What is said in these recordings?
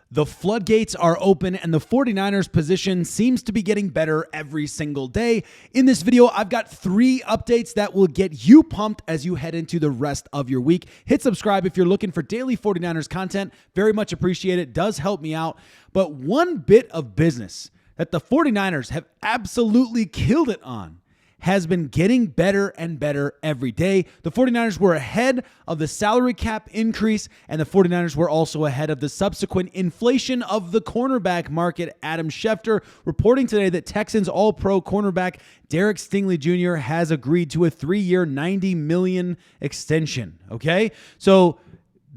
The floodgates are open and the 49ers position seems to be getting better every single day. In this video, I've got 3 updates that will get you pumped as you head into the rest of your week. Hit subscribe if you're looking for daily 49ers content. Very much appreciate it. Does help me out. But one bit of business that the 49ers have absolutely killed it on has been getting better and better every day. The 49ers were ahead of the salary cap increase, and the 49ers were also ahead of the subsequent inflation of the cornerback market. Adam Schefter reporting today that Texans All-Pro cornerback Derek Stingley Jr. has agreed to a 3-year, $90 million extension, okay? So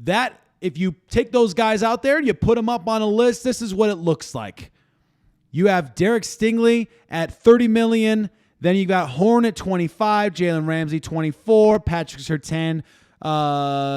that, if you take those guys out there and you put them up on a list, this is what it looks like. You have Derek Stingley at $30 million. Then you got Horn at 25, Jalen Ramsey 24, Patrick Surtain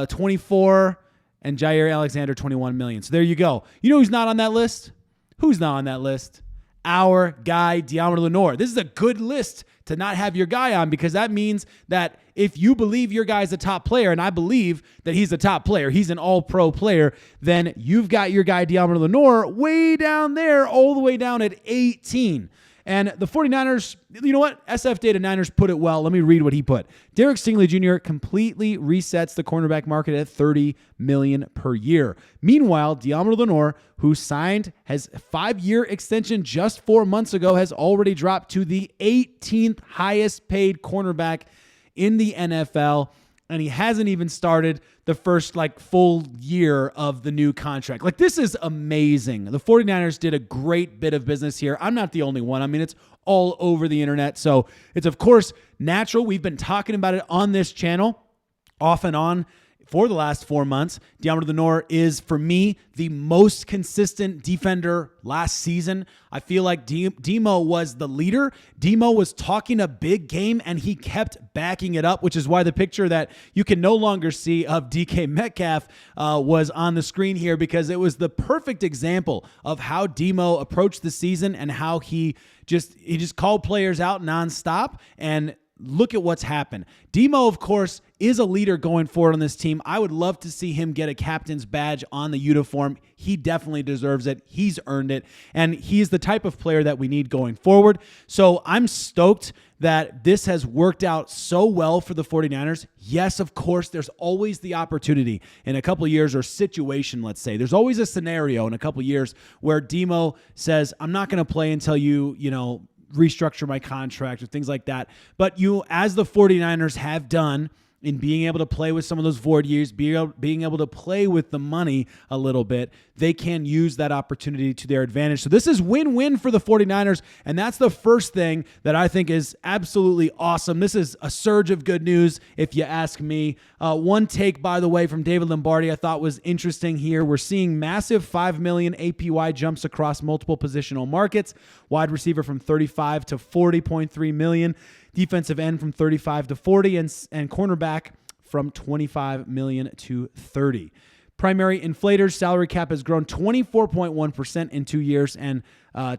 24, and Jair Alexander 21 million. So there you go. You know who's not on that list? Who's not on that list? Our guy, Deebo Samuel. This is a good list to not have your guy on, because that means that if you believe your guy's a top player, and I believe that he's a top player, he's an all-pro player, then you've got your guy, Deebo Samuel, way down there, all the way down at 18. And the 49ers, you know what? SF Data Niners put it well. Let me read what he put. Derek Stingley Jr. completely resets the cornerback market at $30 million per year. Meanwhile, Deebo Samuel, who signed his 5-year extension just 4 months ago, has already dropped to the 18th highest paid cornerback in the NFL. And he hasn't even started the first full year of the new contract. This is amazing. The 49ers did a great bit of business here. I'm not the only one. I mean, it's all over the internet. So it's, of course, natural. We've been talking about it on this channel off and on for the last 4 months. Deebo Samuel is, for me, the most consistent defender last season. I feel like Demo was the leader. Demo was talking a big game, and he kept backing it up, which is why the picture that you can no longer see of DK Metcalf was on the screen here, because it was the perfect example of how Demo approached the season and how he just called players out nonstop. And look at what's happened. Demo, of course, is a leader going forward on this team. I would love to see him get a captain's badge on the uniform. He definitely deserves it. He's earned it. And he's the type of player that we need going forward. So I'm stoked that this has worked out so well for the 49ers. Yes, of course, there's always the opportunity in a couple of years, or situation, let's say. There's always a scenario in a couple of years where Demo says, I'm not going to play until you restructure my contract or things like that. But as the 49ers have done in being able to play with some of those void years, being able to play with the money a little bit, they can use that opportunity to their advantage. So this is win-win for the 49ers, and that's the first thing that I think is absolutely awesome. This is a surge of good news, if you ask me. One take, by the way, from David Lombardi I thought was interesting here. We're seeing massive $5 million APY jumps across multiple positional markets. Wide receiver from $35 to $40.3 million. Defensive end from $35 to $40, and cornerback from $25 million to $30. Primary inflators, salary cap has grown 24.1% in 2 years, and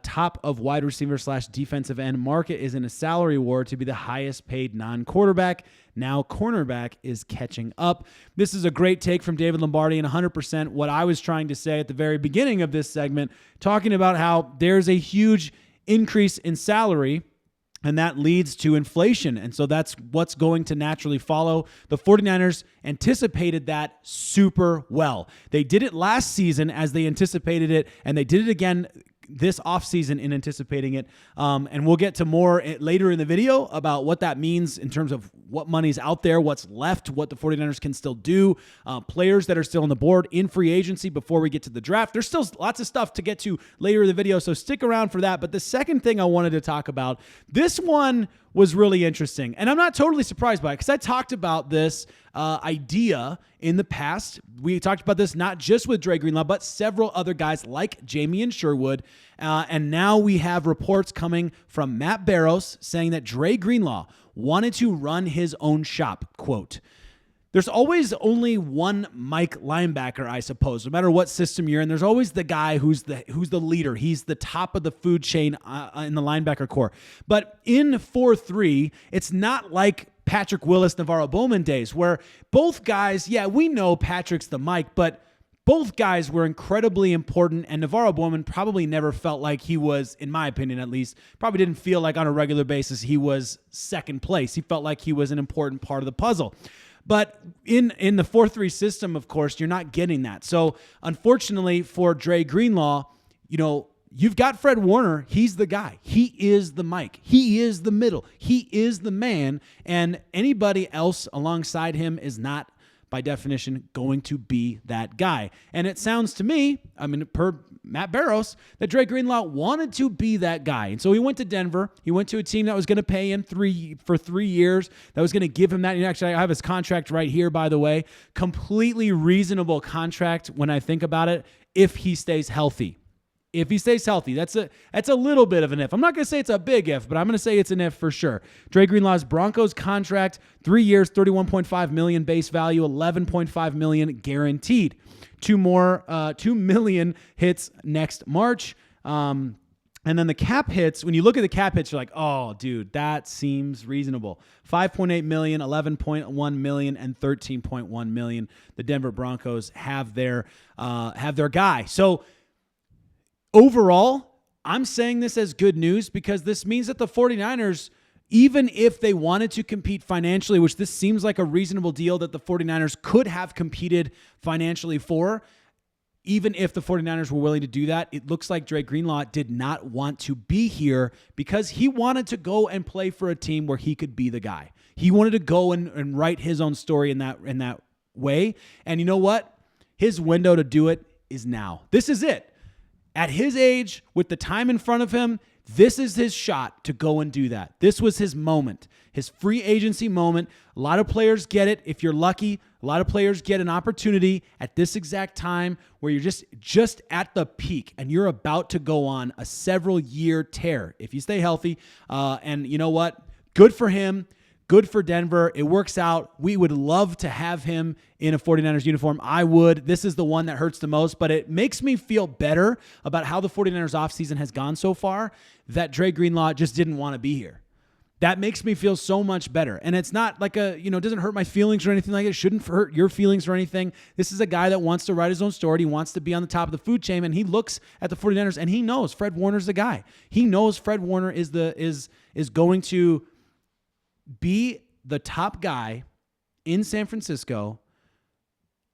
top of wide receiver / defensive end market is in a salary war to be the highest paid non-quarterback. Now cornerback is catching up. This is a great take from David Lombardi, and 100% what I was trying to say at the very beginning of this segment, talking about how there's a huge increase in salary, and that leads to inflation. And so that's what's going to naturally follow. The 49ers anticipated that super well. They did it last season as they anticipated it, and they did it again this offseason in anticipating it. And we'll get to more later in the video about what that means in terms of what money's out there, what's left, what the 49ers can still do, players that are still on the board in free agency before we get to the draft. There's still lots of stuff to get to later in the video, so stick around for that. But the second thing I wanted to talk about, this one was really interesting. And I'm not totally surprised by it, because I talked about this idea in the past. We talked about this not just with Dre Greenlaw, but several other guys like Jamie and Sherwood. And now we have reports coming from Matt Barrows saying that Dre Greenlaw wanted to run his own shop. Quote, there's always only one Mike linebacker, I suppose, no matter what system you're in. There's always the guy who's the leader. He's the top of the food chain in the linebacker core. But in 4-3, it's not like Patrick Willis, Navarro Bowman days, where both guys, yeah, we know Patrick's the Mike, but Both guys were incredibly important, and Navarro Bowman probably never felt like he was, in my opinion at least, probably didn't feel like on a regular basis he was second place. He felt like he was an important part of the puzzle. But in the 4-3 system, of course, you're not getting that. So unfortunately for Dre Greenlaw, you've got Fred Warner. He's the guy. He is the mic. He is the middle. He is the man. And anybody else alongside him is not, by definition, going to be that guy. And it sounds to me, per Matt Barrows, that Dre Greenlaw wanted to be that guy. And so he went to Denver. He went to a team that was going to pay him for 3 years, that was going to give him that. Actually, I have his contract right here, by the way. Completely reasonable contract when I think about it, if he stays healthy. If he stays healthy, that's a little bit of an if. I'm not going to say it's a big if, but I'm going to say it's an if for sure. Dre Greenlaw's Broncos contract, 3 years, $31.5 million base value, $11.5 million guaranteed. $2 million hits next March. And then the cap hits, when you look at the cap hits, you're like, oh, dude, that seems reasonable. $5.8 million, $11.1 million, and $13.1 million. The Denver Broncos have their guy. So overall, I'm saying this as good news because this means that the 49ers, even if they wanted to compete financially, which this seems like a reasonable deal that the 49ers could have competed financially for, even if the 49ers were willing to do that, it looks like Dre Greenlaw did not want to be here because he wanted to go and play for a team where he could be the guy. He wanted to go and write his own story in that way. And you know what? His window to do it is now. This is it. At his age, with the time in front of him, this is his shot to go and do that. This was his moment, his free agency moment. A lot of players get it. If you're lucky, a lot of players get an opportunity at this exact time where you're just at the peak and you're about to go on a several-year tear if you stay healthy. And you know what? Good for him. Good for Denver. It works out. We would love to have him in a 49ers uniform. I would. This is the one that hurts the most, but it makes me feel better about how the 49ers offseason has gone so far that Dre Greenlaw just didn't want to be here. That makes me feel so much better. And it's not like it doesn't hurt my feelings or anything like it. It shouldn't hurt your feelings or anything. This is a guy that wants to write his own story. He wants to be on the top of the food chain, and he looks at the 49ers and he knows Fred Warner's the guy. He knows Fred Warner is going to be the top guy in San Francisco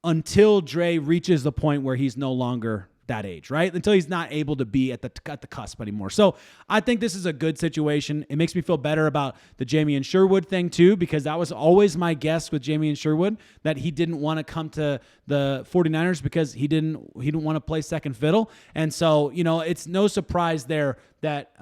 until Dre reaches the point where he's no longer that age, right? Until he's not able to be at the cusp anymore. So I think this is a good situation. It makes me feel better about the Jamie and Sherwood thing too, because that was always my guess with Jamie and Sherwood, that he didn't want to come to the 49ers because he didn't want to play second fiddle. And so, it's no surprise there that,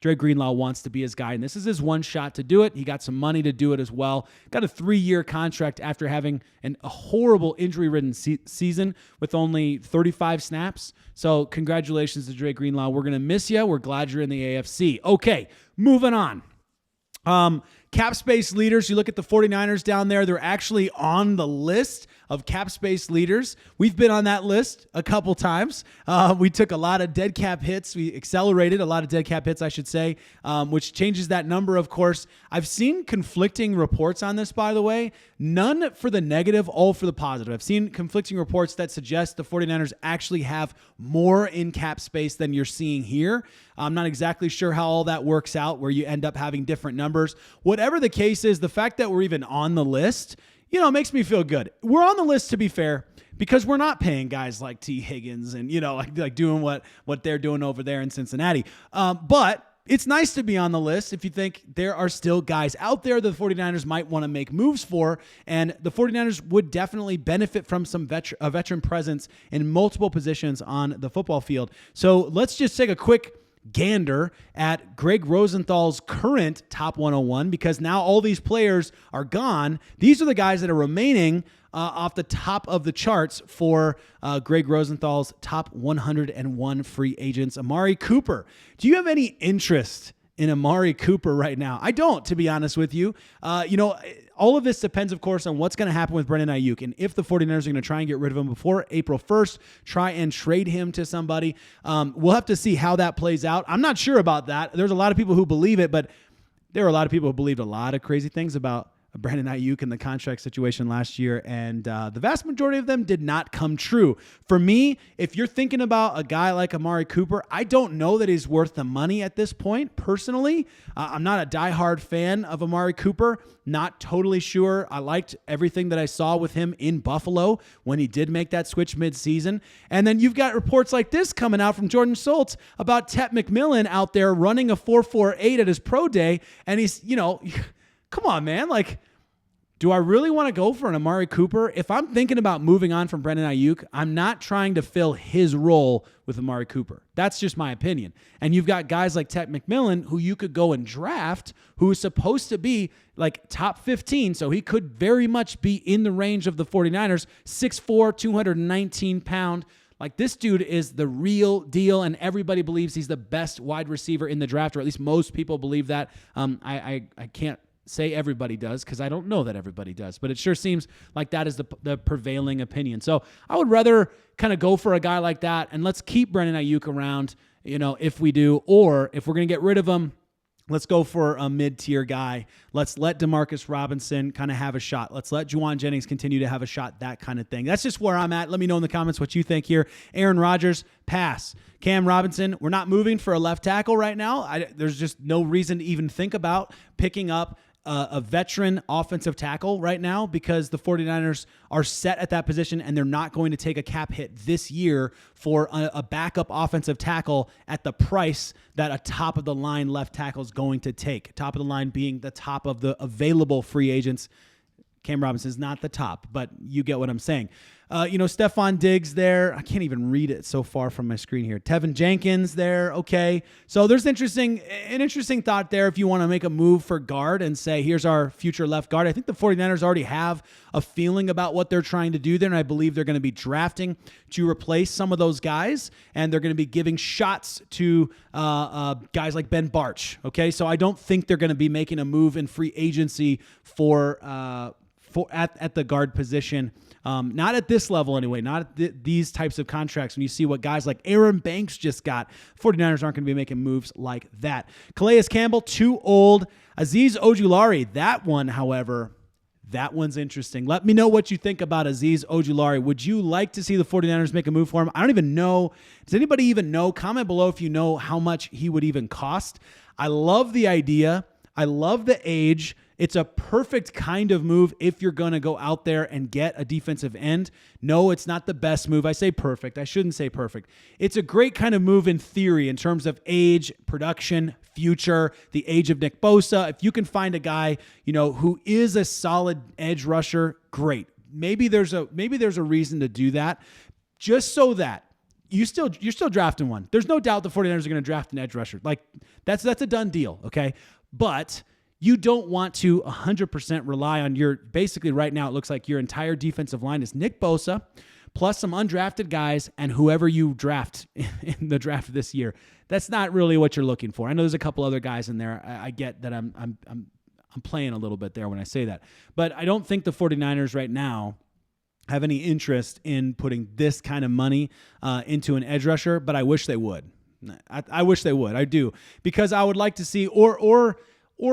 Dre Greenlaw wants to be his guy, and this is his one shot to do it. He got some money to do it as well. Got a 3-year contract after having a horrible injury-ridden season with only 35 snaps. So congratulations to Dre Greenlaw. We're going to miss you. We're glad you're in the AFC. Okay, moving on. Cap space leaders, you look at the 49ers down there, they're actually on the list of cap space leaders. We've been on that list a couple times. We took a lot of dead cap hits. We accelerated a lot of dead cap hits, I should say, which changes that number, of course. I've seen conflicting reports on this, by the way. None for the negative, all for the positive. I've seen conflicting reports that suggest the 49ers actually have more in cap space than you're seeing here. I'm not exactly sure how all that works out, where you end up having different numbers. Whatever the case is, the fact that we're even on the list, makes me feel good. We're on the list, to be fair, because we're not paying guys like T. Higgins and, like doing what they're doing over there in Cincinnati. But it's nice to be on the list if you think there are still guys out there that the 49ers might want to make moves for, and the 49ers would definitely benefit from some veteran presence in multiple positions on the football field. So let's just take a quick gander at Greg Rosenthal's current top 101, because now all these players are gone. These are the guys that are remaining off the top of the charts for Greg Rosenthal's top 101 free agents. Amari Cooper. Do you have any interest in Amari Cooper right now? I don't, to be honest with you. All of this depends, of course, on what's going to happen with Brandon Aiyuk. And if the 49ers are going to try and get rid of him before April 1st, try and trade him to somebody. We'll have to see how that plays out. I'm not sure about that. There's a lot of people who believe it, but there are a lot of people who believed a lot of crazy things about Brandon Aiyuk and the contract situation last year, and the vast majority of them did not come true. For me, if you're thinking about a guy like Amari Cooper, I don't know that he's worth the money at this point, personally. I'm not a diehard fan of Amari Cooper, not totally sure. I liked everything that I saw with him in Buffalo when he did make that switch midseason. And then you've got reports like this coming out from Jordan Schultz about Tet McMillan out there running a 4.48 at his pro day, and he's, come on, man. Like, do I really want to go for an Amari Cooper? If I'm thinking about moving on from Brandon Aiyuk, I'm not trying to fill his role with Amari Cooper. That's just my opinion. And you've got guys like Tet McMillan who you could go and draft, who is supposed to be like top 15, so he could very much be in the range of the 49ers, 6'4", 219 pound. Like, this dude is the real deal, and everybody believes he's the best wide receiver in the draft, or at least most people believe that. I can't say everybody does, because I don't know that everybody does, but it sure seems like that is the prevailing opinion. So I would rather kind of go for a guy like that, and let's keep Brandon Aiyuk around, if we do, or if we're going to get rid of him, let's go for a mid-tier guy. Let's let Demarcus Robinson kind of have a shot. Let's let Juwan Jennings continue to have a shot, that kind of thing. That's just where I'm at. Let me know in the comments what you think here. Aaron Rodgers, pass. Cam Robinson, we're not moving for a left tackle right now. There's just no reason to even think about picking up a veteran offensive tackle right now, because the 49ers are set at that position and they're not going to take a cap hit this year for a backup offensive tackle at the price that a top-of-the-line left tackle is going to take. Top of the line being the top of the available free agents. Cam Robinson is not the top, but you get what I'm saying. Stephon Diggs there. I can't even read it so far from my screen here. Tevin Jenkins there. Okay. So there's an interesting thought there if you want to make a move for guard and say, here's our future left guard. I think the 49ers already have a feeling about what they're trying to do there, and I believe they're going to be drafting to replace some of those guys, and they're going to be giving shots to guys like Ben Barch. Okay. So I don't think they're going to be making a move in free agency at the guard position. Not at this level anyway, not at these types of contracts. When you see what guys like Aaron Banks just got, 49ers aren't going to be making moves like that. Calais Campbell, too old. Azeez Ojulari, that one, however, that one's interesting. Let me know what you think about Azeez Ojulari. Would you like to see the 49ers make a move for him? I don't even know. Does anybody even know? Comment below if you know how much he would even cost. I love the idea. I love the age. It's a perfect kind of move if you're going to go out there and get a defensive end. No, it's not the best move. I say perfect. I shouldn't say perfect. It's a great kind of move in theory in terms of age, production, future, the age of Nick Bosa. If you can find a guy, who is a solid edge rusher, great. Maybe there's a reason to do that, just so that you're still drafting one. There's no doubt the 49ers are going to draft an edge rusher. Like, that's a done deal, okay? But you don't want to 100% rely on basically right now it looks like your entire defensive line is Nick Bosa plus some undrafted guys and whoever you draft in the draft this year. That's not really what you're looking for. I know there's a couple other guys in there. I get that I'm playing a little bit there when I say that. But I don't think the 49ers right now have any interest in putting this kind of money into an edge rusher, but I wish they would. I wish they would. I do. Because I would like to see or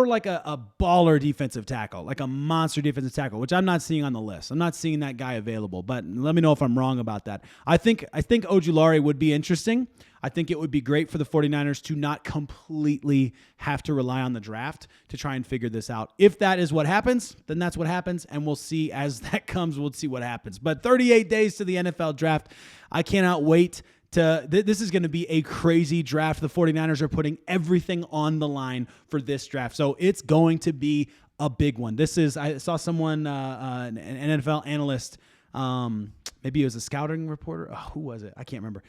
like a baller defensive tackle, like a monster defensive tackle, which I'm not seeing on the list. I'm not seeing that guy available, but let me know if I'm wrong about that. I think Ojulari would be interesting. I think it would be great for the 49ers to not completely have to rely on the draft to try and figure this out. If that is what happens, then that's what happens, and we'll see as that comes. We'll see what happens. But 38 days to the NFL draft. I cannot wait. This is going to be a crazy draft. The 49ers are putting everything on the line for this draft. So it's going to be a big one. I saw someone, an NFL analyst, maybe it was a scouting reporter. Oh, who was it? I can't remember.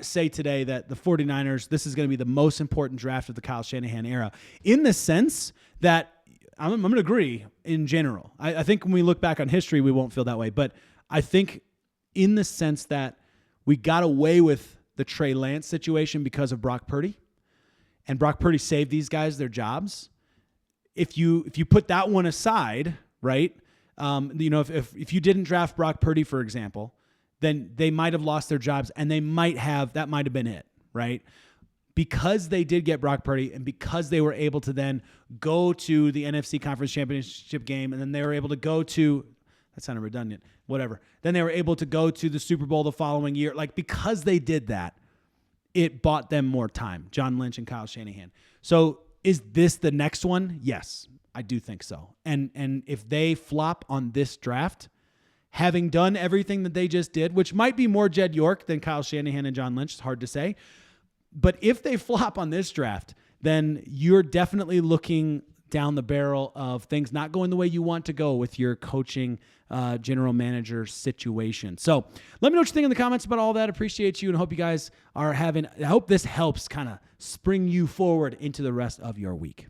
Say today that the 49ers, this is going to be the most important draft of the Kyle Shanahan era, in the sense that I'm going to agree in general. I think when we look back on history, we won't feel that way. But I think in the sense that we got away with the Trey Lance situation because of Brock Purdy, and Brock Purdy saved these guys their jobs. If you put that one aside, right? If you didn't draft Brock Purdy, for example, then they might have lost their jobs, and that might have been it, right? because they did get Brock Purdy and because they were able to then go to the NFC Conference Championship game and then they were able to go to, that sounded redundant, whatever. Then they were able to go to the Super Bowl the following year. Like, because they did that, it bought them more time, John Lynch and Kyle Shanahan. So is this the next one? Yes, I do think so. And if they flop on this draft, having done everything that they just did, which might be more Jed York than Kyle Shanahan and John Lynch, it's hard to say. But if they flop on this draft, then you're definitely looking down the barrel of things not going the way you want to go with your coaching general manager situation. So let me know what you think in the comments about all that. Appreciate you and hope you guys are I hope this helps kind of spring you forward into the rest of your week.